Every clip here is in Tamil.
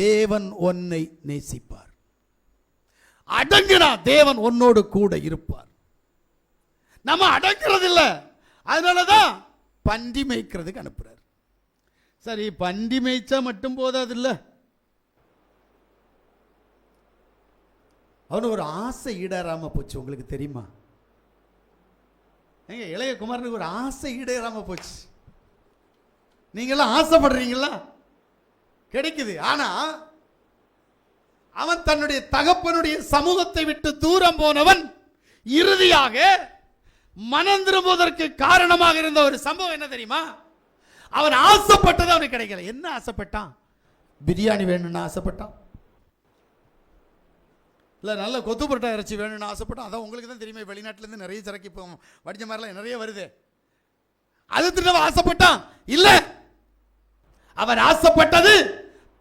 தேவன் உன்னை நேசிப்பார். அடங்கினா தேவன் உன்னோடு கூட இருப்பார். நம்ம அடங்கிறது இல்லை, அதனாலதான் பண்டி மேய்க்கிறதுக்கு அனுப்புறார். சரி, பண்டி மேய்ச்சா மட்டும் போதாது இல்ல, அவனு ஒரு ஆசை ஈடேறாம போச்சு. உங்களுக்கு தெரியுமா? எங்க இளைய குமாரனுக்கு ஒரு ஆசை ஈடேறாம போச்சு. நீங்களாம் ஆசைப்படுறீங்களா? கிடைக்குது. ஆனா அவன் தன்னுடைய தகப்பனுடைய சமூகத்தை விட்டு தூரம் போனவன் இறுதியாக மனம் திரும்புவதற்கு காரணமாக இருந்த ஒரு சம்பவம் என்ன தெரியுமா? அவன் ஆசைப்பட்டது அவனுக்கு கிடைக்கல. என்ன ஆசைப்பட்டான்? பிரியாணி வேணும்னு ஆசைப்பட்டான், இல்லை நல்ல கொத்து புரோட்டா இறைச்சி வேணும்னு ஆசைப்பட்டான். அதான் உங்களுக்கு தான் தெரியுமே, வெளிநாட்டிலேருந்து நிறைய சரக்கு இப்போ வடிஞ்ச மாதிரிலாம் நிறைய வருது. அது திரும்ப ஆசைப்பட்டான் இல்ல, அவன் ஆசைப்பட்டது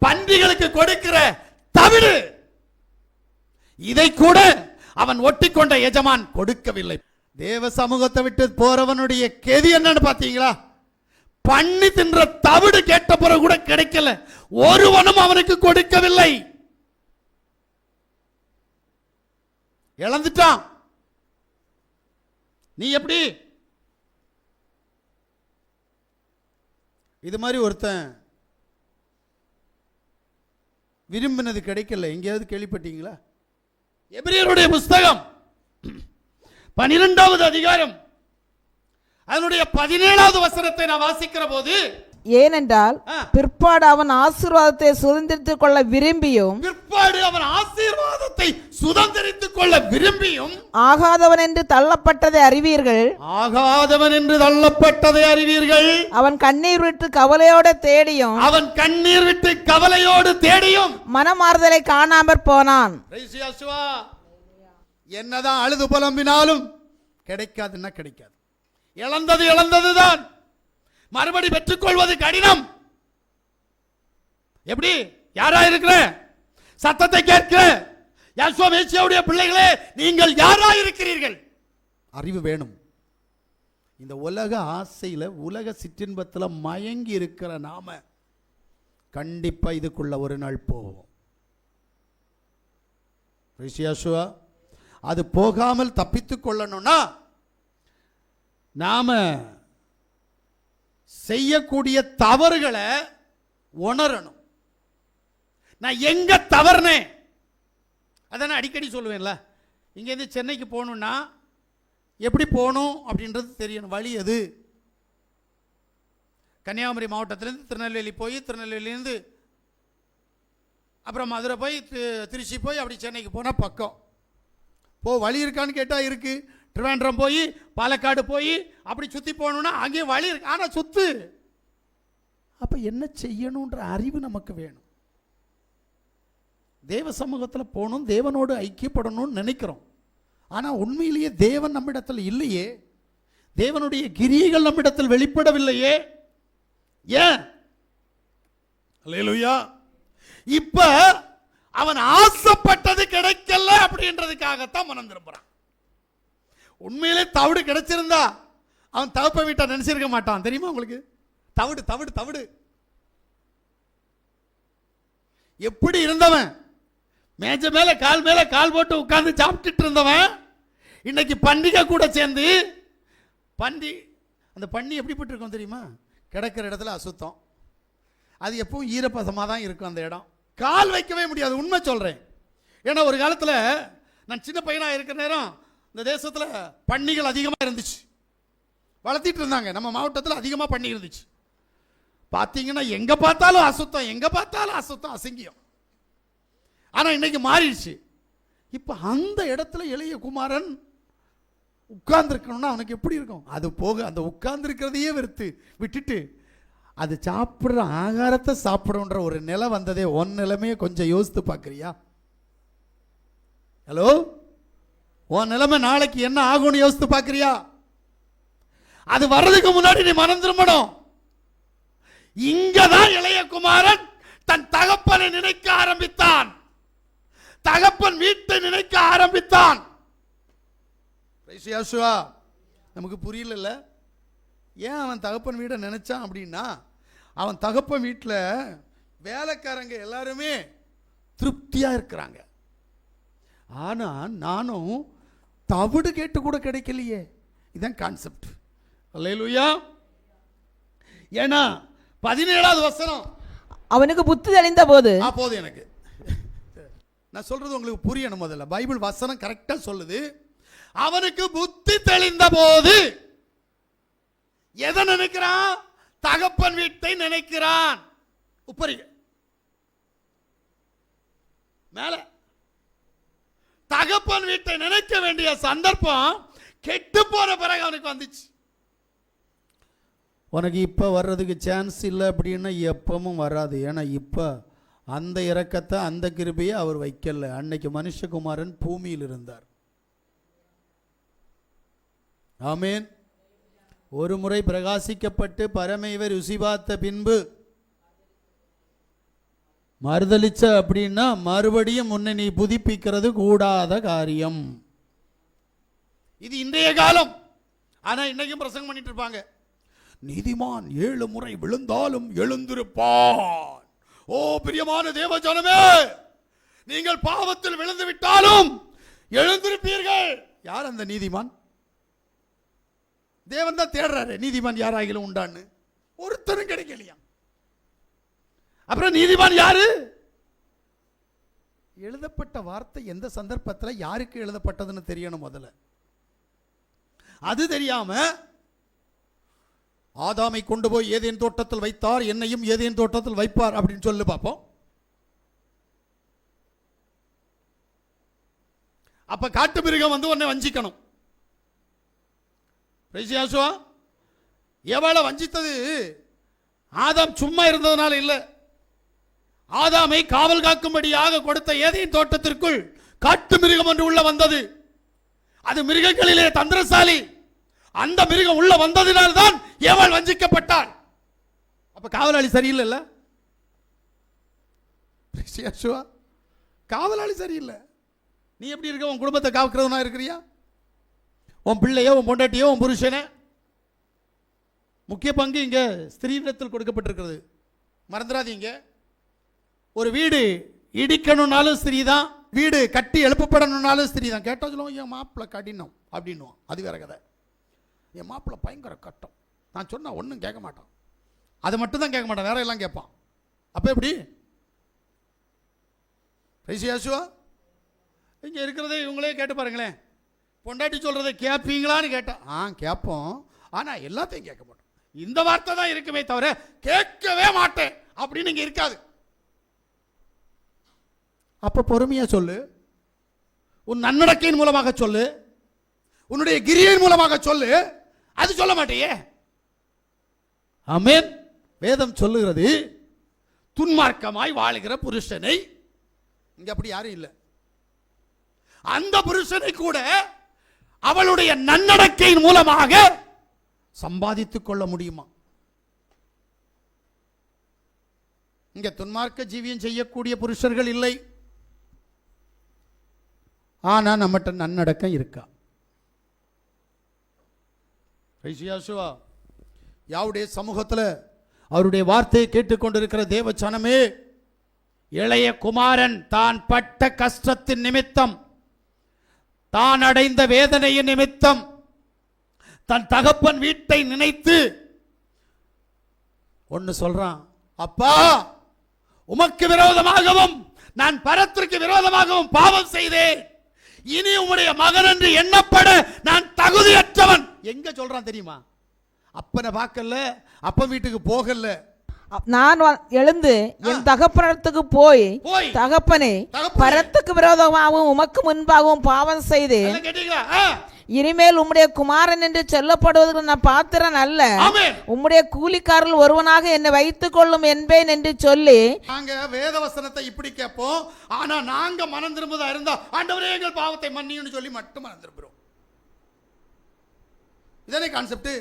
பன்றிகளுக்கு கொடுக்கிற தவிடு. இதை கூட அவன் ஒட்டிக்கொண்ட எஜமான் கொடுக்கவில்லை. தேவ சமூகத்தை விட்டு போறவனுடைய கெதி என்னன்னு பாத்தீங்களா? பண்ணி தின்ற தவிடு கேட்ட பிறகு கூட கிடைக்கல, ஒருவனும் அவனுக்கு கொடுக்கவில்லை. இழந்துட்டான். நீ எப்படி? இது மாதிரி ஒருத்தன் விரும்பினது கிடைக்கல, எங்கேயாவது கேள்விப்பட்டீங்களா? எபிரேயருடைய புஸ்தகம் 12வது அதிகாரம் அதனுடைய 17வது வசனத்தை நான் வாசிக்கிற போது, ஏனென்றால் பிற்பாடு அவன் ஆசீர்வாதத்தை சுதந்திரித்துக் கொள்ள விரும்பியும் ஆகாதவன் என்று தள்ளப்பட்டதை அறிவீர்கள். அவன் கண்ணீர் விட்டு கவலையோடு தேடியும் மனமாறுதலை காணாமற் போனான். என்னதான் அழுது புலம்பினாலும் கிடைக்காதுன்னா கிடைக்காது. இழந்ததுதான், மறுபடி பெற்றுக்கொள்வது கடினம். எப்படி? யாரா இருக்கிற சத்தத்தை கேட்கிற யாசுவா மேசியாவுடைய பிள்ளைகளே, நீங்கள் யாரா இருக்கிறீர்கள்? அறிவு வேணும். இந்த உலக ஆசையில, உலக சிற்றின்பத்தில் மயங்கி இருக்கிற நாம கண்டிப்பா இதுக்குள்ள ஒரு நாள் போவோம். அது போகாமல் தப்பித்துக் கொள்ளணும்னா நாம செய்யக்கூடிய தவறுகளை உணரணும். நான் எங்க தவறுனே அதை நான் அடிக்கடி சொல்லுவேன்ல. இங்கேருந்து சென்னைக்கு போகணும்னா எப்படி போகணும் அப்படின்றது தெரியணும். வழி எது? கன்னியாகுமரி மாவட்டத்திலேருந்து திருநெல்வேலி போய், திருநெல்வேலியிலேருந்து அப்புறம் மதுரை போய், திருச்சி போய் அப்படி சென்னைக்கு போனால் பக்கம். வழி இருக்கான்னு கேட்டால் இருக்கு. திருவேண்டரம் போய், பாலக்காடு போய் அப்படி சுற்றி போகணுன்னா அங்கேயும் வழி இருக்கு, ஆனால் சுத்து. அப்போ என்ன செய்யணுன்ற அறிவு நமக்கு வேணும். தேவ சமூகத்தில் போகணும், தேவனோடு ஐக்கியப்படணும்னு நினைக்கிறோம். ஆனால் உண்மையிலேயே தேவன் நம்மிடத்தில் இல்லையே, தேவனுடைய கிரியைகள் நம்மிடத்தில் வெளிப்படவில்லையே. ஏன்? அல்லேலூயா. இப்ப அவன் ஆசைப்பட்டது கிடைக்கல அப்படின்றதுக்காகத்தான் மனம் திரும்புறான். உண்மையிலே தவிடு கிடைச்சிருந்தா அவன் தகப்ப வீட்டை நினைச்சிருக்க மாட்டான். தெரியுமா உங்களுக்கு? தவிடு தவிடு தவிடு எப்படி இருந்தவன், மேஜ மேல கால் போட்டு உட்கார்ந்து சாப்பிட்டுட்டு இருந்தவன், இன்னைக்கு பண்டிகை கூட சேர்ந்து அந்த பண்ணி எப்படிப்பட்டு இருக்கும் தெரியுமா? கிடக்கிற இடத்துல அசுத்தம். அது எப்பவும் ஈரப்பதமாக தான் இருக்கும் அந்த இடம், கால் வைக்கவே முடியாது. உண்மை சொல்றேன். ஏன்னா ஒரு காலத்தில் நான் சின்ன பையனாக இருக்கிற நேரம் இந்த தேசத்தில் பன்னிகள் அதிகமாக இருந்துச்சு, வளர்த்திட்டு இருந்தாங்க. நம்ம மாவட்டத்தில் அதிகமாக பன்னி இருந்துச்சு. பார்த்தீங்கன்னா எங்கே பார்த்தாலும் அசுத்தம், எங்கே பார்த்தாலும் அசுத்தம், அசிங்கியம். ஆனால் இன்னைக்கு மாறிடுச்சு. இப்போ அந்த இடத்துல இளைய குமாரன் உட்கார்ந்துருக்கணும்னா அவனுக்கு எப்படி இருக்கும்? அது போக அந்த உட்கார்ந்துருக்கிறதையே விட்டுட்டு அது சாப்பிட்ற ஆகாரத்தை சாப்பிடுன்ற ஒரு நிலை வந்ததே. ஒன் நிலைமையை கொஞ்சம் யோசித்து பார்க்குறியா? ஹலோ, உன் நிலைமை நாளைக்கு என்ன ஆகும்னு யோசித்து பார்க்குறியா? அது வர்றதுக்கு முன்னாடி நீ மனம் திரும்பணும். இங்கதான் இளைய குமாரன் தன் தகப்பனை நினைக்க ஆரம்பித்தான், தகப்பன் வீட்டை நினைக்க ஆரம்பித்தான். நமக்கு புரியல ஏன் அவன் தகப்பன் வீட்டை நினைச்சான் அப்படின்னா, அவன் தகப்பன் வீட்டில் வேலைக்காரங்க எல்லாருமே திருப்தியா இருக்கிறாங்க. ஆனா நானும் தவிடு கேட்டு கூட கிடைக்கலையே. இதான் கான்செப்ட். அல்லேலூயா. ஏன்னா 17வது வசனம், அவனுக்கு புத்தி தெளிந்த போது. போதும் எனக்கு, நான் சொல்றது உங்களுக்கு புரியணும். முதல்ல பைபிள் வசனம் கரெக்டா சொல்லுது. அவனுக்கு புத்தி தெளிந்த போது எதை நினைக்கிறான்? தகப்பன் வீட்டை நினைக்கிறான். உப்பரி மேல தகப்பன் வீட்டை நினைக்க வேண்டிய சந்தர்ப்பம் கெட்டு போன பிறகு அவனுக்கு வந்துச்சு. உனக்கு இப்ப வர்றதுக்கு சான்ஸ் இல்லை அப்படின்னா எப்பவும் வராது. ஏன்னா இப்ப அந்த இரக்கத்தை, அந்த கிருபையை அவர் வைக்கல. அன்னைக்கு மனுஷகுமாரன் பூமியில் இருந்தார். ஆமேன். ஒரு முறை பிரகாசிக்கப்பட்டு பரமைவை ருசி பார்த்த பின்பு மறுதளிச்ச அப்படின்னா மறுபடியும் உன்னை நீ புதுப்பிக்கிறது கூடாத காரியம். இது இன்றைய காலம். ஆனா இன்னைக்கும் பிரசங்கம் பண்ணிட்டு இருப்பாங்க, நீதிமான் 7 முறை விழுந்தாலும் எழுந்திருப்பான். ஓ பிரியமான தேவஜனமே, நீங்கள் பாவத்தில் விழுந்து விட்டாலும் எழுந்திருப்பீர்கள். யார் அந்த நீதிமான்? தேவன் தான் தேடுறாரு நீதிமான் யாராகிலும் உண்டான்னு. ஒருத்தரும் கிடைக்கலையா. அப்புறம் நீதிமான் யாரு? எழுதப்பட்ட வார்த்தை எந்த சந்தர்ப்பத்தில் யாருக்கு எழுதப்பட்டதுன்னு தெரியணும் முதல்ல. அது தெரியாம ஆதாமை கொண்டு போய் ஏதேன் தோட்டத்தில் வைத்தார், என்னையும் ஏதேன் தோட்டத்தில் வைப்பார் அப்படின்னு சொல்லி பார்ப்போம். அப்ப காட்டு மிருகம் வந்து உன்னை வஞ்சிக்கணும். எவளை வஞ்சித்தது ஆதாம் சும்மா இருந்ததுனால இல்ல. ஆதாமை காவல் காக்கும்படியாக கொடுத்த ஏதேன் தோட்டத்திற்குள் காட்டு மிருகம் ஒன்று உள்ள வந்தது. அது மிருகங்களிலே தந்திரசாலி. அந்த மிருகம் உள்ள வந்ததினால்தான் ஏவாள் வஞ்சிக்கப்பட்டாள். அப்ப காவலாளி சரியில்லை. காவலாளி சரியில்லை. நீ எப்படி இருக்க? உன் குடும்பத்தை காக்கிறதுனா இருக்கிறியா? உன் பிள்ளையோ, உன் பொண்டாட்டியோ, உன் புருஷனே? முக்கிய பங்கு இங்க ஸ்திரீனிடத்தில் கொடுக்கப்பட்டிருக்கிறது. மறந்துடாதீங்க. ஒரு வீடு இடிக்கணும்னாலும் ஸ்திரீ தான், வீடு கட்டி எழுப்பப்படணும்னாலும் ஸ்திரீ தான். கேட்டா சொல்லுவோம், என் மாப்பிள்ளை கடினம் அப்படின்னுவோம். அது வேற கதை. என் மாப்பிள்ளை பயங்கர கட்டம். நான் சொன்னா ஒன்றும் கேட்க மாட்டான். அதை மட்டும் தான் கேட்க மாட்டான், வேற எல்லாம் கேட்பான். அப்ப எப்படி பேசியாசுவா? இங்க இருக்கிறதே இவங்களே கேட்டு பாருங்களேன். பொண்டாட்டி சொல்றதை கேட்பீங்களான்னு கேட்டா கேட்போம், ஆனா எல்லாத்தையும் கேட்க மாட்டோம். இந்த வார்த்தை தான் இருக்குமே தவிர கேட்கவே மாட்டேன் அப்படின்னு இங்க இருக்காது. அப்ப பொறுமையா சொல்லு. உன் நன்னடக்கையின் மூலமாக சொல்லு, உன்னுடைய கிரியின் மூலமாக சொல்லு. அது சொல்ல மாட்டேயே. ஆமென். வேதம் சொல்லுகிறது, துன்மார்க்கமாய் வாழுகிற புருஷனை, இங்க அப்படி யாரும் இல்லை, அந்த புருஷனை கூட அவளுடைய நன்னடக்கையின் மூலமாக சம்பாதித்துக் கொள்ள முடியுமா? இங்க துன்மார்க்க ஜீவியம் செய்யக்கூடிய புருஷர்கள் இல்லை. ஆனா நம்மகிட்ட நன்னடக்கம் இருக்கா? யாவுடைய சமூகத்தில் அவருடைய வார்த்தையை கேட்டுக்கொண்டிருக்கிற தேவ ஜனமே, இளைய குமாரன் தான் பட்ட கஷ்டத்தின் நிமித்தம், தான் அடைந்த வேதனையின் நிமித்தம், தன் தகப்பன் வீட்டை நினைத்து ஒன்னு சொல்றான், அப்பா உமக்கு விரோதமாகவும் நான் பரத்திற்கு விரோதமாகவும் பாவம் செய்தேன். இனி உம்முடைய மகன் என்று எண்ணப்பட நான் தகுதியற்றவன். எங்க சொல்றான் தெரியுமா? அப்பனை பார்க்கல, அப்ப வீட்டுக்கு போகல. நான் எழுந்து என் தகப்பனத்துக்கு போய், தகப்பனே பரத்துக்கு விரோதமாகவும் உமக்கு முன்பாகவும் பாவம் செய்தேன். இனிமேல் உம்முடைய குமாரன் என்று சொல்லப்படுவதற்கு நான் பாத்திரன் அல்ல. உம்முடைய கூலிக்காரர்கள் ஒருவனாக என்னை வைத்துக் கொள்ளும் என்பேன் என்று சொல்லி. நாங்க வேத வசனத்தை இப்படி கேட்போம், ஆனா நாங்க மனம் திரும்புவதா இருந்தா ஆண்டவரே எங்கள் பாவத்தை மன்னியும்னு சொல்லி மட்டும் மனம் திரும்புறோம். இதே கான்செப்ட்.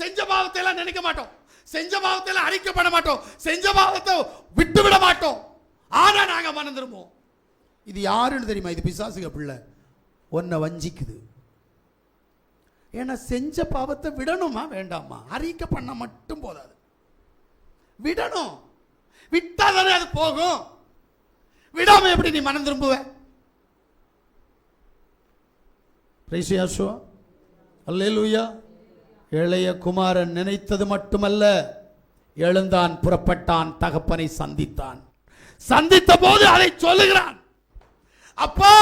செஞ்ச பாவத்தை எல்லாம் நினைக்க மாட்டோம், செஞ்ச பாவத்தை எல்லாம் அறிக்கப்பட மாட்டோம், செஞ்ச பாவத்தை விட்டு விட மாட்டோம். ஆனா நாங்க மனம் திரும்புவோம். இது யாருன்னு தெரியுமா? இது பிசாசுக பிள்ளை உன்னை வஞ்சிக்குது. ஏன்னா செஞ்ச பாவத்தை விடணுமா வேண்டாமா? அறிக்கை பண்ண மட்டும் போதாது, விடணும். விட்டா தானே அது போகும். விடாம எப்படி நீ மனம் திரும்புவ? பிரைஸ் யாசுவா, அல்லேலூயா. இளைய குமாரன் நினைத்தது மட்டுமல்ல, எழுந்தான், புறப்பட்டான், தகப்பனை சந்தித்தான். சந்தித்த போது அதை சொல்லுகிறான். அப்பா,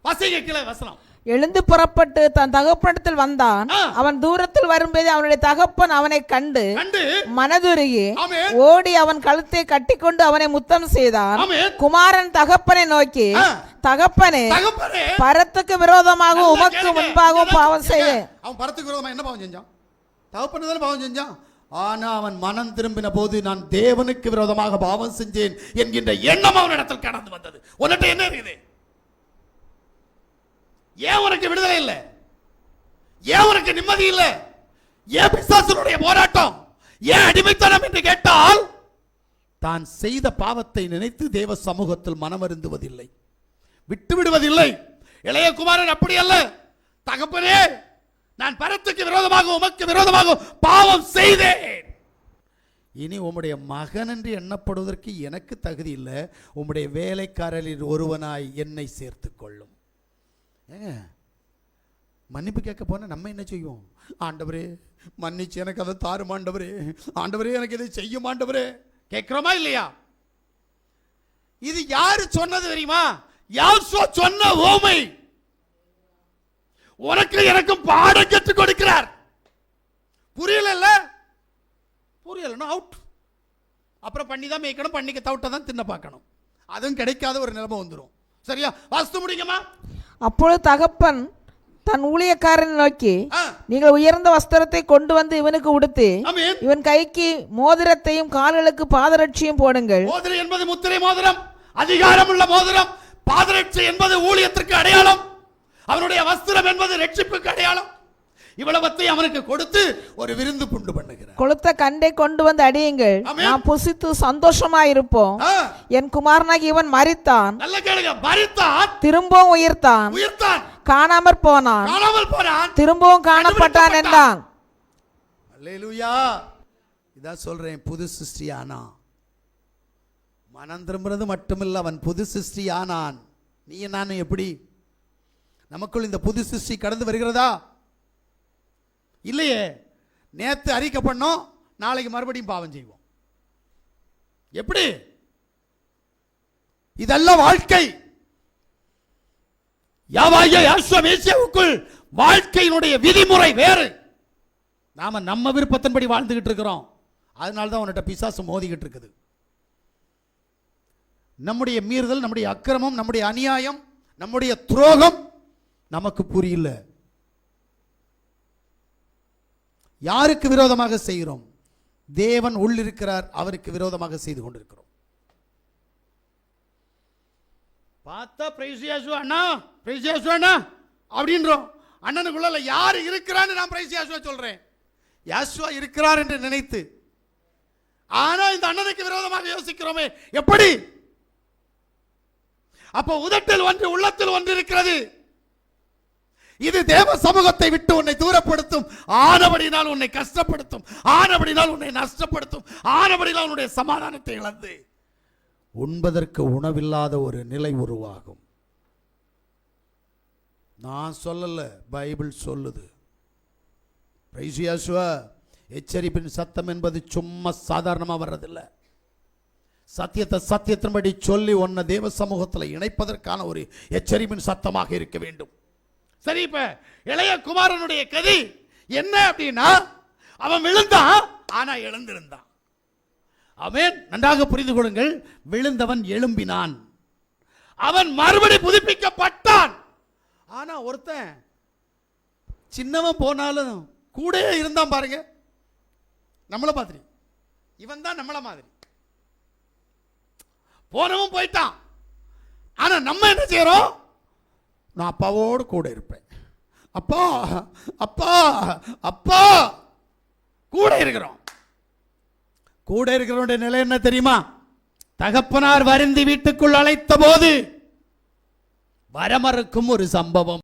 வாசிக்க கீழே வசனம். எழுந்து புறப்பட்டு தன் தகப்பனிடத்தில் வந்தான். அவன் தூரத்தில் வரும்போது அவனுடைய தகப்பன் அவனை கண்டு மனதுருகி ஓடி அவன் கழுத்தை கட்டிக்கொண்டு அவனை முத்தம் செய்தான். குமாரன் தகப்பனை நோக்கி, தகப்பனே, பரத்துக்கு விரோதமாக உமக்கு முன்பாகவும் பாவம் செய்தேன். அவன் பரத்துக்கு விரோதமா என்ன பாவம் செஞ்சான்? தகப்பன் தானே பாவம் செஞ்சான். ஆனா அவன் மனம் திரும்பின போது நான் தேவனுக்கு விரோதமாக பாவம் செஞ்சேன் என்கின்ற எண்ணம் அவனிடத்தில் கடந்து வந்தது. உன்கிட்ட என்ன இருக்குது? ஏன் உனக்கு விடுதலை இல்லை? ஏன் உனக்கு நிம்மதி இல்லை? ஏன் பிசாசுடைய போராட்டம்? ஏன் அடிமைத்தனம் என்று கேட்டால், தான் செய்த பாவத்தை நினைத்து தேவ சமூகத்தில் மனமருந்துவதில்லை, விட்டு விடுவதில்லை. இளைய குமாரன் அப்படி அல்ல. தகப்பனே, நான் பரத்துக்கு விரோதமாக உமக்கு விரோதமாக பாவம் செய்தேன். இனி உம்முடைய மகன் என்று எண்ணப்படுவதற்கு எனக்கு தகுதி இல்லை. உம்முடைய வேலைக்காரரில் ஒருவனாய் என்னை சேர்த்துக் கொள்ளும். மன்னிப்பு கேட்க போன நம்ம என்ன செய்வோம்? ஆண்டவரே மன்னிச்சு எனக்கு அதை தாரும் ஆண்டவரே, ஆண்டவரே எனக்கு இதை செய்யும் ஆண்டவரே, கேட்கிறோமா இல்லையா? இது யாரு சொன்னது தெரியுமா? யாசோ சொன்ன ஓமை. உனக்கு எனக்கும் பாடம் கற்றுக் கொடுக்கிறார். புரியல? புரியலன்னா அவுட். அப்புறம் பண்ணி தான் மேய்க்கணும், பண்ணிக்க தவிட்ட தான் தின்ன பார்க்கணும். அதுவும் கிடைக்காத ஒரு நிலைமை வந்துடும். சரியா? வாஸ்து முடியுமா? அப்பொழுது தகப்பன் தன் ஊழியக்காரனை நோக்கி, நீங்கள் உயர்ந்த வஸ்திரத்தை கொண்டு வந்து இவனுக்கு உடுத்து இவன் கைக்கு மோதிரத்தையும் கால்களுக்கு பாதரட்சியும் போடுங்கள். மோதிரம் என்பது முத்திரை மோதிரம், அதிகாரம் உள்ள மோதிரம். பாதரட்சி என்பது ஊழியத்திற்கு அடையாளம். அவனுடைய வஸ்திரம் என்பது ரட்சிப்புக்கு அடையாளம். இவ்வளவத்தை அவனுக்கு கொடுத்து ஒரு விருந்து புண்டு பண்ணுகிறார். கொளுத்த கண்டை கொண்டு வந்து அடியுங்கள், நாம் புசித்து சந்தோஷமாயிருப்போம். என் குமாரனாகி இவன் மரித்தான், நல்ல கேளுங்க, மரித்தான், திரும்பவும் உயிர்த்தான், காணாமற் போனான், திரும்பவும் காணப்பட்டான் என்றான். அல்லேலூயா. இதான் சொல்றேன், புது சிருஷ்டி ஆனா. மனம் திரும்புறது மட்டுமில்ல, அவன் புது சிருஷ்டி ஆனான். நீ நானும் எப்படி? நமக்குள் இந்த புது சிருஷ்டி கடந்து வருகிறதா? இல்லையே. நேத்து அறிக்கை பண்ணோம், நாளைக்கு மறுபடியும் பாவம் செய்வோம். எப்படி? இதெல்லாம் வாழ்க்கை. யாசுவாவுக்குள் வாழ்க்கையினுடைய விதிமுறை வேறு. நாம நம்ம விருப்பத்தின்படி வாழ்ந்துகிட்டு இருக்கிறோம். அதனால்தான் உன்கிட்ட பிசாசு மோதிக்கிட்டு இருக்குது. நம்முடைய மீறுதல், நம்முடைய அக்கிரமம், நம்முடைய அநியாயம், நம்முடைய துரோகம் நமக்கு புரியல. யாருக்கு விரோதமாக செய்கிறோம்? தேவன் உள்ளிருக்கிறார், அவருக்கு விரோதமாக செய்து கொண்டிருக்கிறோம். பார்த்தா பிரைஸ் யாசுவா அண்ணா, பிரைஸ் யாசுவா அண்ணா அப்படின்றோம். அண்ணனுக்குள்ள யார் இருக்கிறான்னு நான் பிரைஸ் யாசுவா சொல்றேன். யாசுவா இருக்கிறார் என்று நினைத்து, ஆனா இந்த அண்ணனுக்கு விரோதமாக யோசிக்கிறோமே, எப்படி? அப்போ உதட்டில் ஒன்று, உள்ளத்தில் ஒன்று இருக்கிறது. இது தேவ சமூகத்தை விட்டு உன்னை தூரப்படுத்தும். ஆனபடினால் உன்னை கஷ்டப்படுத்தும், ஆனபடினால் உன்னை நஷ்டப்படுத்தும், ஆனபடினால் உன்னுடைய சமாதானத்தை இழந்து உண்பதற்கு உணவில்லாத ஒரு நிலை உருவாகும். நான் சொல்லல, பைபிள் சொல்லுது. எச்சரிப்பின் சத்தம் என்பது சும்மா சாதாரணமா வர்றதில்லை. சத்தியத்தை சத்தியத்தின்படி சொல்லி உன்னை தேவ சமூகத்தில் இணைப்பதற்கான ஒரு எச்சரிப்பின் சத்தமாக இருக்க வேண்டும். சரி, இப்ப இளைய குமாரனுடைய கதி என்ன அப்படின்னா, அவன் விழுந்தான், ஆனா எழுந்திருந்தான். அவன் நன்றாக புரிந்து கொள்ளுங்கள், விழுந்தவன் எழும்பினான், அவன் மறுபடி புதுப்பிக்கப்பட்டான். ஆனா ஒருத்தன் சின்னவன் போனாலும் கூட இருந்தான் பாருங்க. நம்மள மாதிரி இவன் தான் நம்மள மாதிரி. போனவன் போயிட்டான். ஆனா நம்ம என்ன செய்யறோம்? நான் அப்பாவோடு கூட இருப்பேன். அப்பா அப்பா அப்பா கூட இருக்கிறோம். கூட இருக்கிறவனுடைய நிலை என்ன தெரியுமா? தகப்பனார் வருந்தி வீட்டுக்குள் அழைத்த போது வரமறுக்கும் ஒரு சம்பவம்.